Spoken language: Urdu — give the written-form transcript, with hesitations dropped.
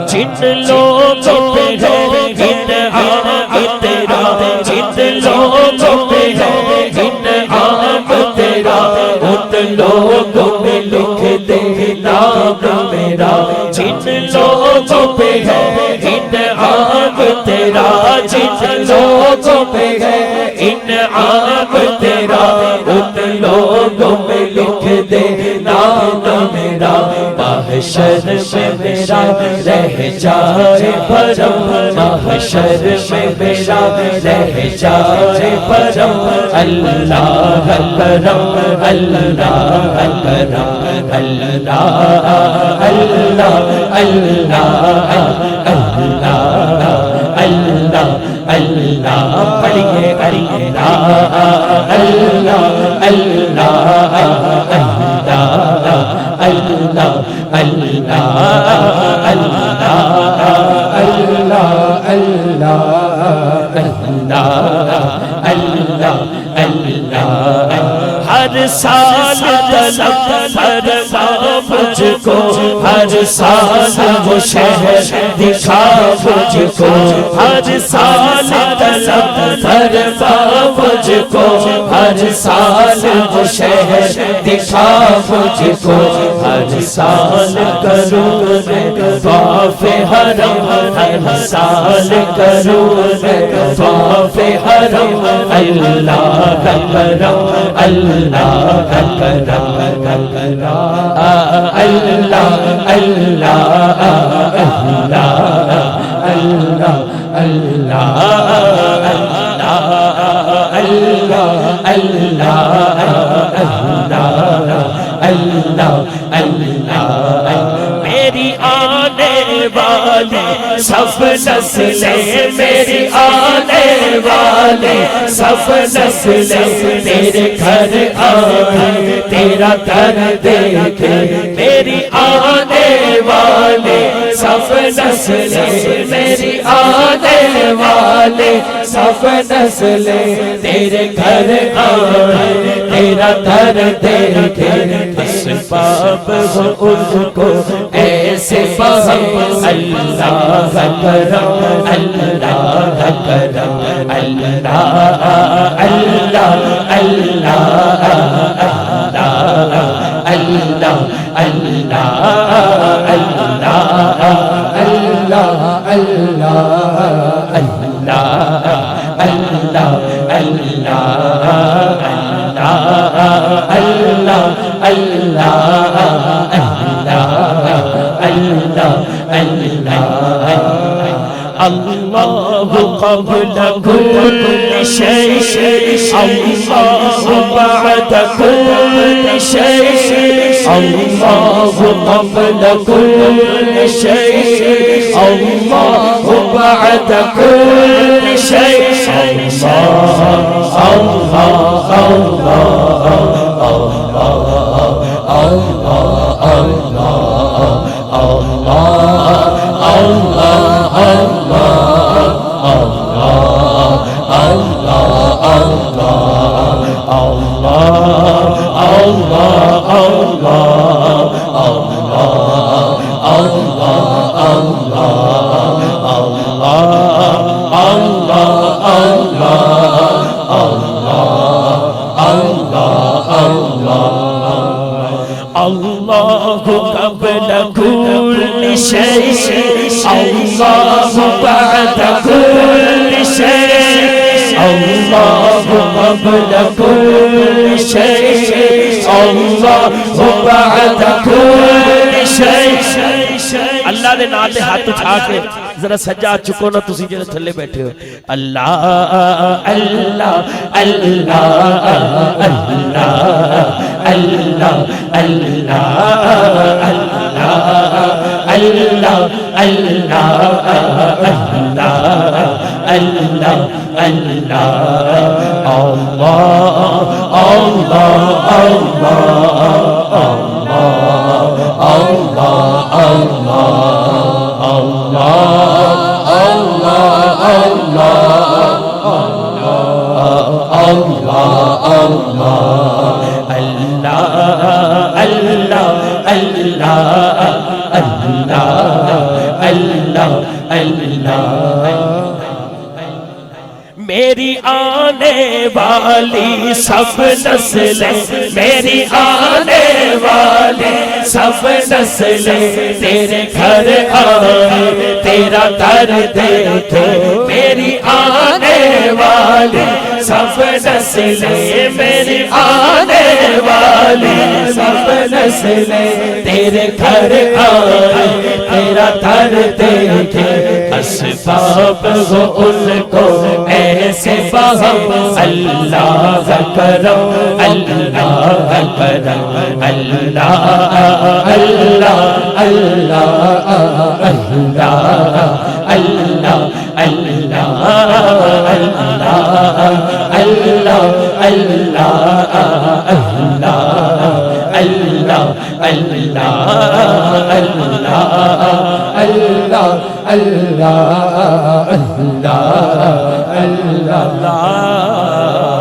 جن لوگوں پہ ہے انعام تیرا، جن لوگوں پہ ہے انعام تیرا، ان لوگوں میں لکھ دے نام میرا۔ جن لوگوں پہ ہے انعام تیرا، جن لوگوں پہ ہے انعام تیرا، ان لوگوں میں لکھ دے نام میرا۔ محشر میں میرا رہ جائے بھرم، محشر میں میرا رہ جائے بھرم، اللہ کرم، اللہ کرم، اللہ اللہ اللہ اللہ اللہ پڑھیے اللہ اللہ اللہ اللہ اللہ ہر سال طلب فرما مجھ کو، ہر سال وہ شہر دکھا مجھ کو، ہر سال طلب فرما مجھ کو، ہر سال وہ شہر دکھا مجھ کو، ہر سال کروں میں طواف حرم، ہر سال کروں میں طواف حرم، اللہ کرم، اللہ کرم، اللہ اللہ اللہ اللہ اللہ میری آنے والی سب نسلیں، میری آنے والی سب نسلیں تیرے گھر آئیں، تیرا در دیکھے، میری آنے والی سب نسلیں، میری آنے والی سب نسلیں تیرے گھر آئیں، تیرا در دیکھے، اسباب ہو ان کو ایسے فہم، اللہ کرم، اللہ کرم، اللہ اللہ اللہ اللہ اللہ اللہ اللہ قبل كل شيء، اللہ بعد كل شيء، اللہ قبل كل شيء، اللہ بعد كل شيء، اللہ اللہ اللہ اللہ قبل كل شيء، اللہ بعد كل شيء، اللہ قبل كل شيء، اللہ بعد كل شيء۔ اللہ دے نام تے ہاتھ اٹھا کے ذرا سجا چکو نا تسی جڑے تھلے بیٹھے ہو، اللہ اللہ اللہ اللہ اللہ اللہ اللہ اللہ میری آنے والی سب نسلیں، میری آنے والی سب نسلیں تیرے گھر آئے تیرا در دیکھے، میری آنے والی سب نسلیں، میری آنے والی سب نسلیں تیرے گھر آئے تیرا در دیکھے، اسباب ہو ان کو ایسے فہم، اللہ کرم اللہ کرم اللہ اللہ اللہ اللہ اللہ اللہ اللہ اللہ اللہ اللہ اللہ اللہ